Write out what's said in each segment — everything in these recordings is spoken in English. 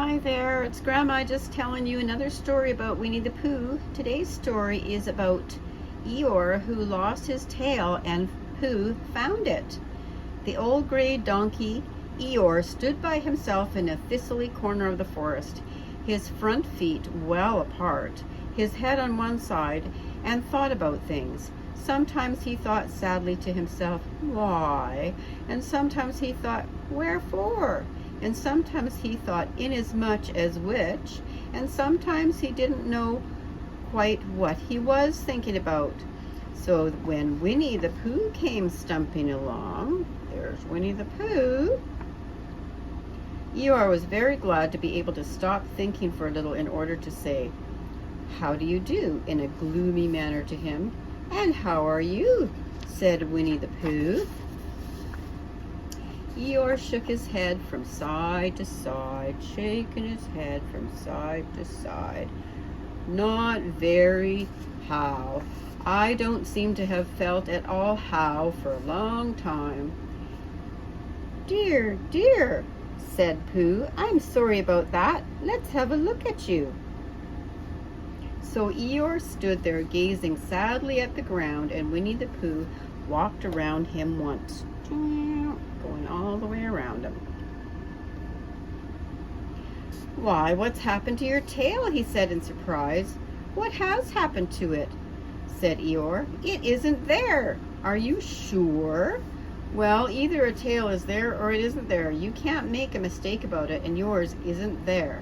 Hi there, it's Grandma just telling you another story about Winnie the Pooh. Today's story is about Eeyore who lost his tail and Pooh found it. The old gray donkey Eeyore stood by himself in a thistly corner of the forest, his front feet well apart, his head on one side, and thought about things. Sometimes he thought sadly to himself, "Why?" And sometimes he thought, "Wherefore?" And sometimes he thought, "Inasmuch as which," and sometimes he didn't know quite what he was thinking about. So when Winnie the Pooh came stumping along, there's Winnie the Pooh, Eeyore was very glad to be able to stop thinking for a little in order to say, "How do you do?" in a gloomy manner to him. "And how are you?" said Winnie the Pooh. Eeyore shook his head from side to side, shaking his head from side to side. "Not very. How? I don't seem to have felt at all how for a long time." "Dear, dear," said Pooh, "I'm sorry about that. Let's have a look at you." So Eeyore stood there gazing sadly at the ground, and Winnie the Pooh walked around him once, going all the way around him. "Why, what's happened to your tail?" he said in surprise. "What has happened to it?" said Eeyore. "It isn't there." "Are you sure?" "Well, either a tail is there or it isn't there. You can't make a mistake about it, and yours isn't there."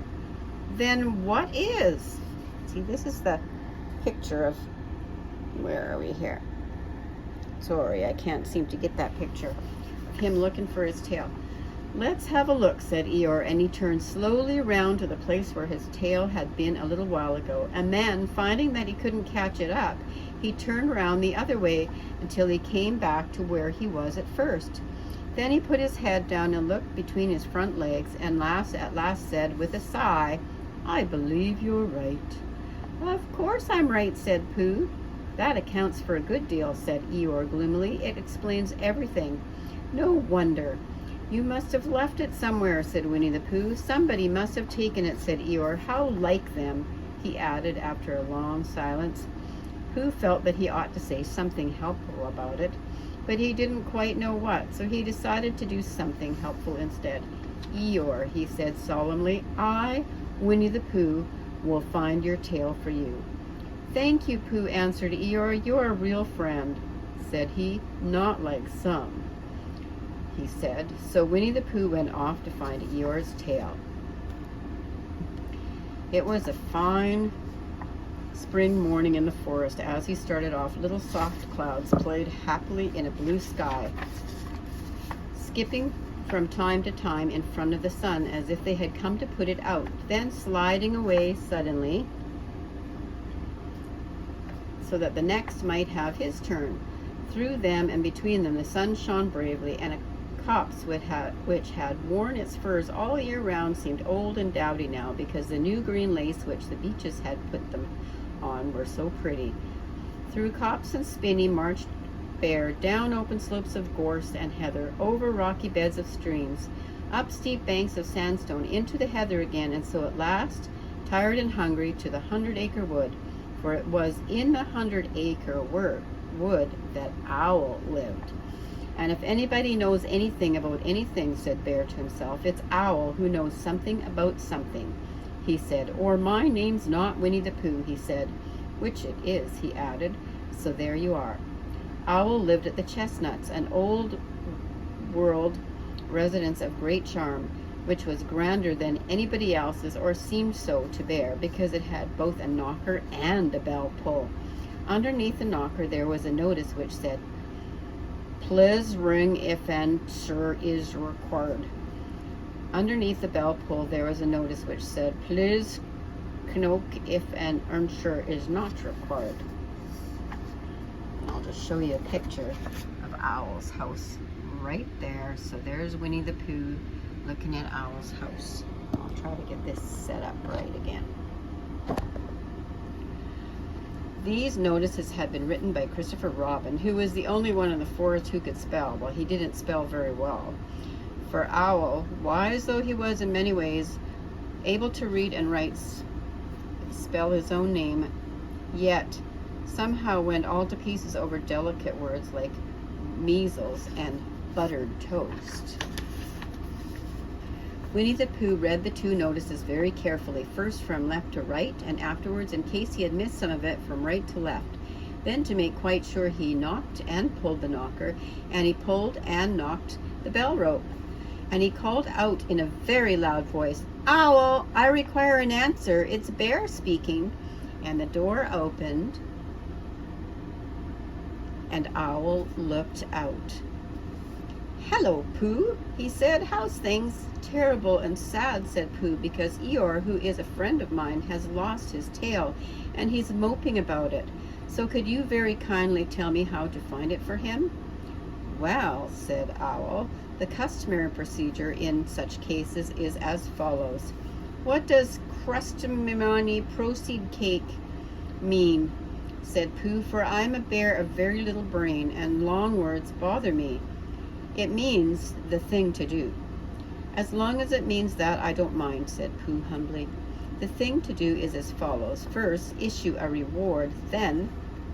"Then what is?" See, this is the picture of, where are we here? Sorry, I can't seem to get that picture of him looking for his tail. "Let's have a look," said Eeyore, and he turned slowly around to the place where his tail had been a little while ago. And then, finding that he couldn't catch it up, he turned around the other way until he came back to where he was at first. Then he put his head down and looked between his front legs, and at last said with a sigh, "I believe you're right." "Of course I'm right," said Pooh. "That accounts for a good deal," said Eeyore gloomily. "It explains everything." "No wonder. You must have left it somewhere," said Winnie the Pooh. "Somebody must have taken it," said Eeyore. "How like them," he added after a long silence. Pooh felt that he ought to say something helpful about it, but he didn't quite know what, so he decided to do something helpful instead. "Eeyore," he said solemnly, "I, Winnie the Pooh, will find your tail for you." "Thank you, Pooh," answered Eeyore. "You're a real friend," said he. "Not like some," he said. So Winnie the Pooh went off to find Eeyore's tail. It was a fine spring morning in the forest. As he started off, little soft clouds played happily in a blue sky, skipping from time to time in front of the sun as if they had come to put it out, then sliding away suddenly so that the next might have his turn. Through them and between them the sun shone bravely, and a copse which had worn its furs all year round seemed old and dowdy now, because the new green lace which the beeches had put them on were so pretty. Through copse and spinney marched Bear, down open slopes of gorse and heather, over rocky beds of streams, up steep banks of sandstone, into the heather again, and so at last, tired and hungry, to the 100-acre wood, for it was in the 100-acre wood that Owl lived. "And if anybody knows anything about anything," said Bear to himself, "it's Owl who knows something about something," he said. "Or my name's not Winnie the Pooh," he said. "Which it is," he added. "So there you are." Owl lived at the Chestnuts, an old world residence of great charm, which was grander than anybody else's, or seemed so to Bear, because it had both a knocker and a bell pull. Underneath the knocker there was a notice which said, "Please ring if an answer is required." Underneath the bell pull there was a notice which said, "Please knock if an answer is not required." I'll just show you a picture of Owl's house right there. So there's Winnie the Pooh looking at Owl's house. I'll try to get this set up right again. These notices had been written by Christopher Robin, who was the only one in the forest who could spell. Well, he didn't spell very well. For Owl, wise though he was in many ways, able to read and write, spell his own name, yet somehow went all to pieces over delicate words like measles and buttered toast. Winnie the Pooh read the 2 notices very carefully, first from left to right, and afterwards, in case he had missed some of it, from right to left. Then, to make quite sure, he knocked and pulled the knocker, and he pulled and knocked the bell rope. And he called out in a very loud voice, "Owl, I require an answer. It's Bear speaking." And the door opened, and Owl looked out. "Hello, Pooh," he said. "How's things?" "Terrible and sad," said Pooh, "because Eeyore, who is a friend of mine, has lost his tail, and he's moping about it. So could you very kindly tell me how to find it for him?" "Well," said Owl, "the customary procedure in such cases is as follows. What does crustumony proceed cake mean?" said Pooh, "for I'm a bear of very little brain, and long words bother me." "It means the thing to do." "As long as it means that, I don't mind," said Pooh humbly. "The thing to do is as follows. First, issue a reward, then—"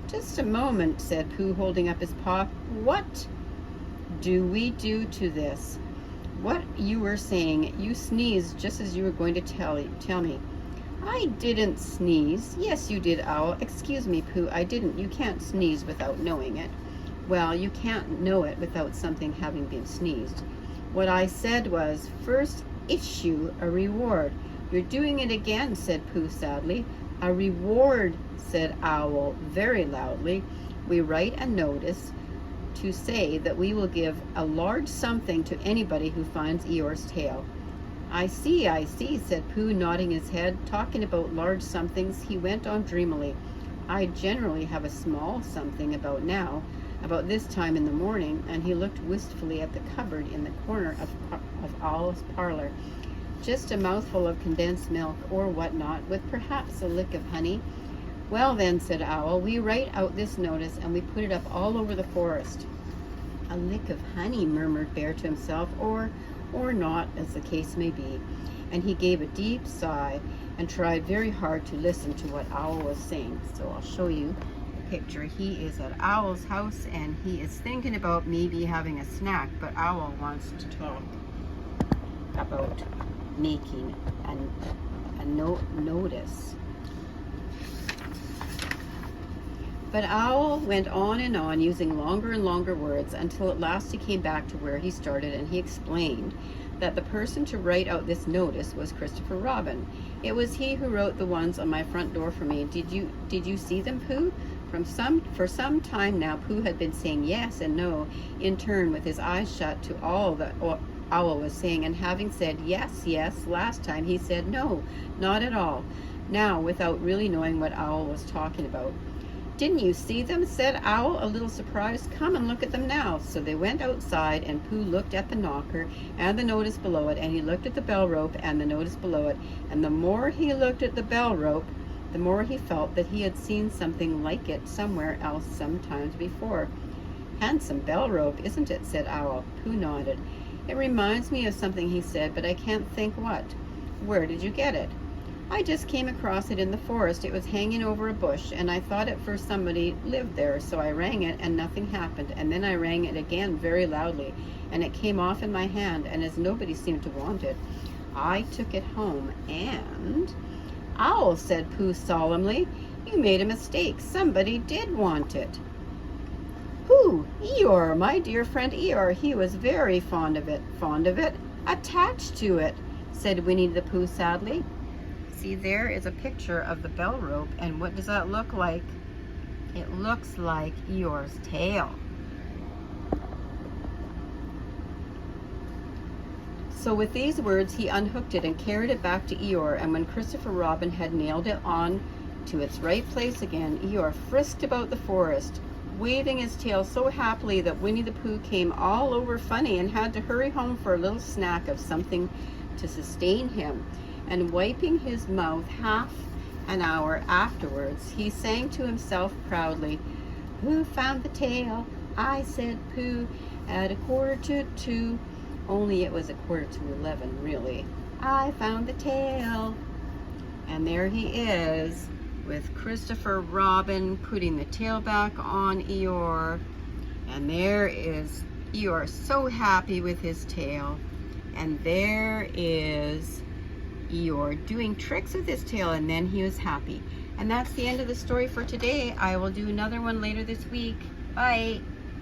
"Just a moment," said Pooh, holding up his paw. "What do we do to this?" "What you were saying. You sneezed just as you were going to tell me." "I didn't sneeze." "Yes, you did, Owl." "Excuse me, Pooh, I didn't. You can't sneeze without knowing it." "Well, you can't know it without something having been sneezed. What I said was, first issue a reward." "You're doing it again," said Pooh sadly. "A reward," said Owl very loudly. "We write a notice to say that we will give a large something to anybody who finds Eeyore's tail." I see," said Pooh, nodding his head. "Talking about large somethings," he went on dreamily, "I generally have a small something about this time in the morning," and he looked wistfully at the cupboard in the corner of Owl's parlor. "Just a mouthful of condensed milk, or whatnot, with perhaps a lick of honey." "Well then," said Owl, "we write out this notice, and we put it up all over the forest." "A lick of honey," murmured Bear to himself, or not, as the case may be. And he gave a deep sigh and tried very hard to listen to what Owl was saying. So I'll show you picture. He is at Owl's house, and he is thinking about maybe having a snack, but Owl wants to talk about making a notice. But Owl went on and on, using longer and longer words, until at last he came back to where he started, and he explained that the person to write out this notice was Christopher Robin. "It was he who wrote the ones on my front door for me. Did you see them, Pooh?" For some time now, Pooh had been saying yes and no in turn, with his eyes shut, to all that Owl was saying, and having said yes last time, he said no, not at all, now, without really knowing what Owl was talking about. "Didn't you see them?" said Owl, a little surprised. "Come and look at them now." So they went outside, and Pooh looked at the knocker and the notice below it, and he looked at the bell rope and the notice below it, and the more he looked at the bell rope, the more he felt that he had seen something like it somewhere else sometimes before. "Handsome bell rope, isn't it?" said Owl. Pooh nodded. "It reminds me of something," he said, "but I can't think what." "Where did you get it?" "I just came across it in the forest. It was hanging over a bush, and I thought at first somebody lived there, so I rang it, and nothing happened. And then I rang it again very loudly, and it came off in my hand, and as nobody seemed to want it, I took it home, and—" "Owl," said Pooh solemnly, "you made a mistake. Somebody did want it." "Who?" "Eeyore, my dear friend Eeyore. He was very fond of it." "Fond of it?" "Attached to it," said Winnie the Pooh sadly. See, there is a picture of the bell rope, and what does that look like? It looks like Eeyore's tail. So with these words, he unhooked it and carried it back to Eeyore, and when Christopher Robin had nailed it on to its right place again, Eeyore frisked about the forest, waving his tail so happily that Winnie the Pooh came all over funny and had to hurry home for a little snack of something to sustain him. And wiping his mouth half an hour afterwards, he sang to himself proudly, "Who found the tail?" "I," said Pooh. "At 1/4 to 2, Only it was 11:15, really. I found the tail. And there he is with Christopher Robin putting the tail back on Eeyore. And there is Eeyore so happy with his tail. And there is Eeyore doing tricks with his tail, and then he was happy. And that's the end of the story for today. I will do another one later this week. Bye.